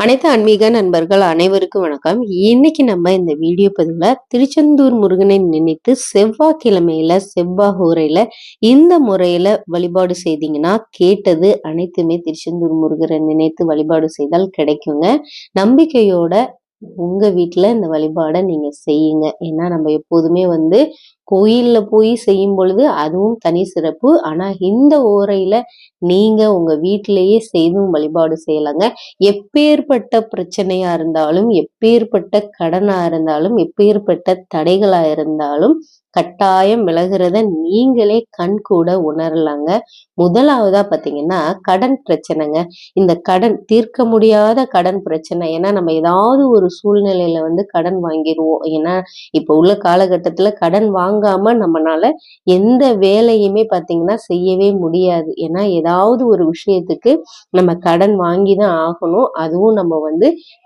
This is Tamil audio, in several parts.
அனைத்து ஆன்மீக நண்பர்கள் அனைவருக்கும் வணக்கம். இன்னைக்கு நம்ம இந்த வீடியோ பதிவுல திருச்செந்தூர் முருகனை நினைத்து செவ்வாய்க்கிழமையில செவ்வாய் இந்த முறையில வழிபாடு செய்தீங்கன்னா கேட்டது அனைத்துமே திருச்செந்தூர் முருகரை நினைத்து வழிபாடு செய்தால் கிடைக்குங்க. நம்பிக்கையோட உங்க வீட்டுல இந்த வழிபாடை நீங்க செய்யுங்க. ஏன்னா நம்ம எப்போதுமே கோயில்ல போய் செய்யும் பொழுது அதுவும் தனி சிறப்பு. ஆனா இந்த ஓரையில நீங்க உங்க வீட்டிலேயே செய்தும் வழிபாடு செய்யலாங்க. எப்பேற்பட்ட பிரச்சனையா இருந்தாலும், எப்பேற்பட்ட கடனா இருந்தாலும், எப்பேற்பட்ட தடைகளா இருந்தாலும் கட்டாயம் விலகுறத நீங்களே கண் கூட உணரலாங்க. முதலாவதா பாத்தீங்கன்னா கடன் பிரச்சனைங்க. இந்த கடன் தீர்க்க முடியாத கடன் பிரச்சனை. ஏன்னா நம்ம ஏதாவது ஒரு சூழ்நிலையில கடன் வாங்கிடுவோம். ஏன்னா இப்ப உள்ள காலகட்டத்துல கடன் வாங்காம நம்மனால எந்த வேலையுமே பாத்தீங்கன்னா செய்யவே முடியாது. ஏன்னா ஏதாவது ஒரு விஷயத்துக்கு நம்ம கடன் வாங்கிதான் ஆகணும். அதுவும்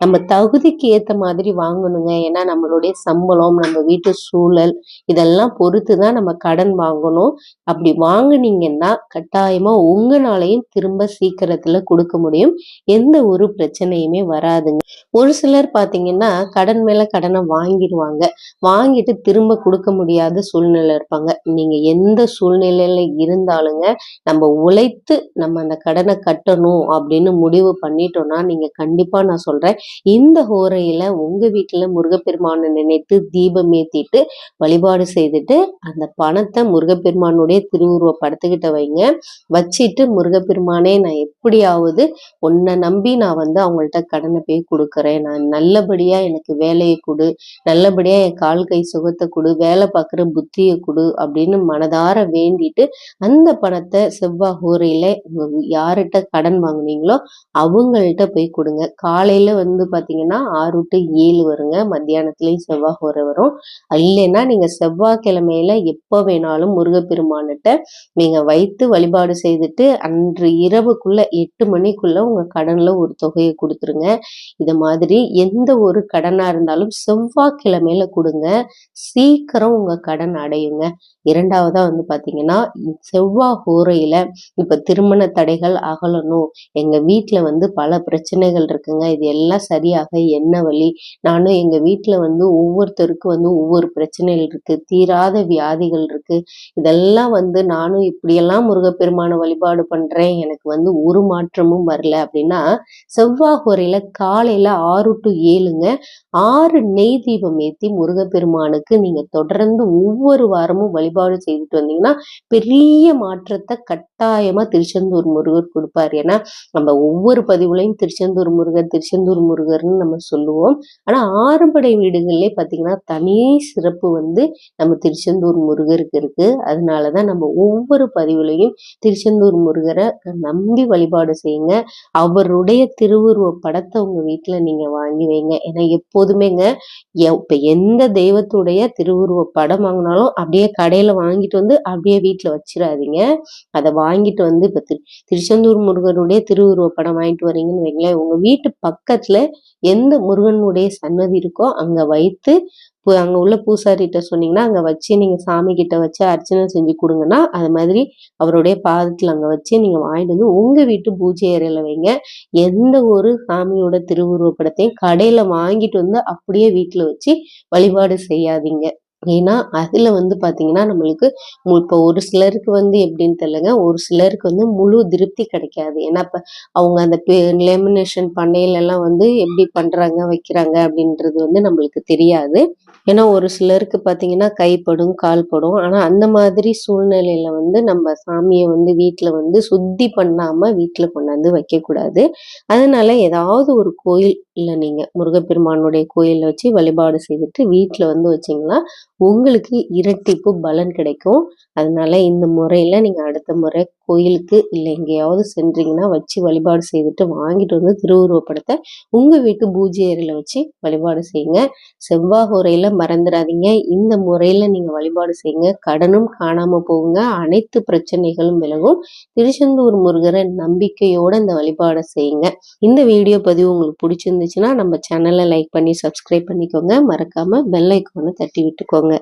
நம்ம தகுதிக்கு ஏத்த மாதிரி வாங்கணுங்க. ஏன்னா நம்மளுடைய சம்பளம், நம்ம வீட்டு சூழல் இதெல்லாம் பொறுத்துதான் நம்ம கடன் வாங்கணும். அப்படி வாங்குனீங்கன்னா கட்டாயமா உங்களாலையும் திரும்ப சீக்கிரத்துல கொடுக்க முடியும். எந்த ஒரு பிரச்சனையுமே வராதுங்க. ஒரு சிலர் பாத்தீங்கன்னா கடன் மேல கடனை வாங்கிடுவாங்க. வாங்கிட்டு திரும்ப கொடுக்க முடியாத சூழ்நிலை இருப்பாங்க. நீங்க எந்த சூழ்நிலையில இருந்தாலுங்க நம்ம உழைத்து நம்ம அந்த கடனை கட்டணும் அப்படின்னு முடிவு பண்ணிட்டோம்னா நீங்க கண்டிப்பா நான் சொல்றேன், இந்த ஹோரையில உங்க வீட்டுல முருகப்பெருமானை நினைத்து தீபம் ஏத்திட்டு வழிபாடு செய்துட்டு அந்த பணத்தை முருகப்பெருமானுடைய திருவுருவ படத்துக்கிட்ட வைங்க. வச்சிட்டு முருகப்பெருமானே நான் எப்படியாவது உன்னை நம்பி நான் அவங்கள்ட்ட கடனை போய் கொடுக்குறேன். நான் நல்லபடியா எனக்கு வேலையை கொடு, நல்லபடியா என் கால் கை சுகத்தை கொடு, வேலை பார்க்குற புத்தியை கொடு அப்படின்னு மனதார வேண்டிட்டு அந்த பணத்தை செவ்வாய் ஹோரையில யார்கிட்ட கடன் வாங்குனீங்களோ அவங்கள்ட்ட போய் கொடுங்க. காலையில பாத்தீங்கன்னா 6 to 7 வருங்க. மத்தியானத்துலயும் செவ்வாய் ஹோரை வரும். இல்லைன்னா நீங்க செவ்வாய்க்கிழமையில எப்ப வேணாலும் முருகப்பெருமான்கிட்ட நீங்க வைத்து வழிபாடு செய்துட்டு அன்று இரவுக்குள்ள 8 மணிக்குள்ள உங்க கடன்ல ஒரு தொகையை கொடுத்துருங்க. இத மாதிரி எந்த ஒரு கடனா இருந்தாலும் செவ்வாய்க்கிழமையில கொடுங்க. சீக்கிரம் உங்க கடன் அடையுங்க. இரண்டாவதா பாத்தீங்கன்னா செவ்வாய் ஹோரையில இப்ப திருமண தடைகள் அகலணும், எங்க வீட்டுல பல பிரச்சனைகள் இருக்குங்க, இது எல்லாம் சரியாக என்ன வழி, நானும் எங்க வீட்டுல ஒவ்வொருத்தருக்கும் ஒவ்வொரு பிரச்சனைகள் இருக்கு, தீராத வியாதிகள் இருக்கு, இதெல்லாம் நானும் இப்படியெல்லாம் முருகப்பெருமான வழிபாடு பண்றேன், எனக்கு ஒரு மாற்றமும் வரல அப்படின்னா செவ்வாய் ஹோரையில காலையில 6 to 7ங்க 6 நெய் தீபம் ஏத்தி முருகப்பெருமானுக்கு நீங்க தொடர்ந்து ஒவ்வொரு வாரமும் வழிபாடு செய்துட்டு வந்தீங்கன்னா பெரிய மாற்றத்தை கட்டாயமா திருச்செந்தூர் முருகர் கொடுப்பார். ஏன்னா நம்ம ஒவ்வொரு பதிவுலையும் திருச்செந்தூர் முருகர் திருச்செந்தூர் முருகர்னு நம்ம சொல்லுவோம். ஆனா ஆறுபடை வீடுகள்லயே பாத்தீங்கன்னா தனி சிறப்பு நம்ம திருச்செந்தூர் முருகருக்கு இருக்கு. அதனாலதான் நம்ம ஒவ்வொரு பதிவுலையும் திருச்செந்தூர் முருகரை நம்பி வழிபாடு செய்யுங்க. அவருடைய திருவுருவ படத்தை உங்க வீட்டுல நீங்க வாங்கி வைங்க. ஏன்னா எப்போதுமேங்க இப்ப எந்த தெய்வத்துடைய திருவுருவ படம் வாங்கினாலும் அப்படியே கடையில வாங்கிட்டு அப்படியே வீட்டுல வச்சிடாதீங்க. அதை வாங்கிட்டு இப்ப திருச்செந்தூர் முருகனுடைய திருவுருவ படம் வாங்கிட்டு வரீங்கன்னு வைங்களேன், உங்க வீட்டு பக்கத்துல எந்த முருகனுடைய சன்னதி இருக்கோ அங்க வைத்து அங்க உள்ள பூசாரிட்ட சொன்னீங்கன்னா அங்க வச்சு நீங்க சாமி கிட்ட வச்சு அர்ச்சனை செஞ்சு கொடுங்கன்னா அது மாதிரி அவருடைய பாதத்துல அங்க வச்சு நீங்க வாங்கிட்டு உங்க வீட்டு பூஜை அறையில வைங்க. எந்த ஒரு சாமியோட திருவுருவ படத்தையும் கடையில வாங்கிட்டு அப்படியே வீட்டுல வச்சு வழிபாடு செய்யாதீங்க. ஏன்னா அதுல பாத்தீங்கன்னா நம்மளுக்கு இப்ப ஒரு சிலருக்கு எப்படின்னு தெரியலங்க, ஒரு சிலருக்கு முழு திருப்தி கிடைக்காது. ஏன்னா இப்ப அவங்க அந்த லேமினேஷன் பண்ணையில எல்லாம் எப்படி பண்றாங்க வைக்கிறாங்க அப்படின்றது நம்மளுக்கு தெரியாது. ஏன்னா ஒரு சிலருக்கு பாத்தீங்கன்னா கைப்படும் கால்படும். ஆனா அந்த மாதிரி சூழ்நிலையில நம்ம சாமியை வீட்டுல சுத்தி பண்ணாம வீட்டுல கொண்டாந்து வைக்க கூடாது. அதனால ஏதாவது ஒரு கோயில் இல்ல நீங்க முருகப்பெருமானுடைய கோயில்ல வச்சு வழிபாடு செய்துட்டு வீட்டுல வச்சீங்கன்னா உங்களுக்கு இரட்டிப்பு பலன் கிடைக்கும். அதனால இந்த முறையில நீங்க அடுத்த முறை கோயிலுக்கு இல்ல எங்கேயாவது சென்றீங்கன்னா வச்சு வழிபாடு செய்துட்டு வாங்கிட்டு திருவுருவ படத்தை உங்க வீட்டு பூஜை அறையில வச்சு வழிபாடு செய்யுங்க. செவ்வாய் ஹோரையில மறந்துடாதீங்க. இந்த முறையில நீங்க வழிபாடு செய்யுங்க. கடனும் காணாம போகுங்க. அனைத்து பிரச்சனைகளும் விலகும். திருச்செந்தூர் முருகரை நம்பிக்கையோட இந்த வழிபாடை செய்யுங்க. இந்த வீடியோ பதிவு உங்களுக்கு பிடிச்சிருந்துச்சுன்னா நம்ம சேனலை லைக் பண்ணி சப்ஸ்கிரைப் பண்ணிக்கோங்க. மறக்காம பெல் ஐக்கானை தட்டி விட்டுக்கோங்க.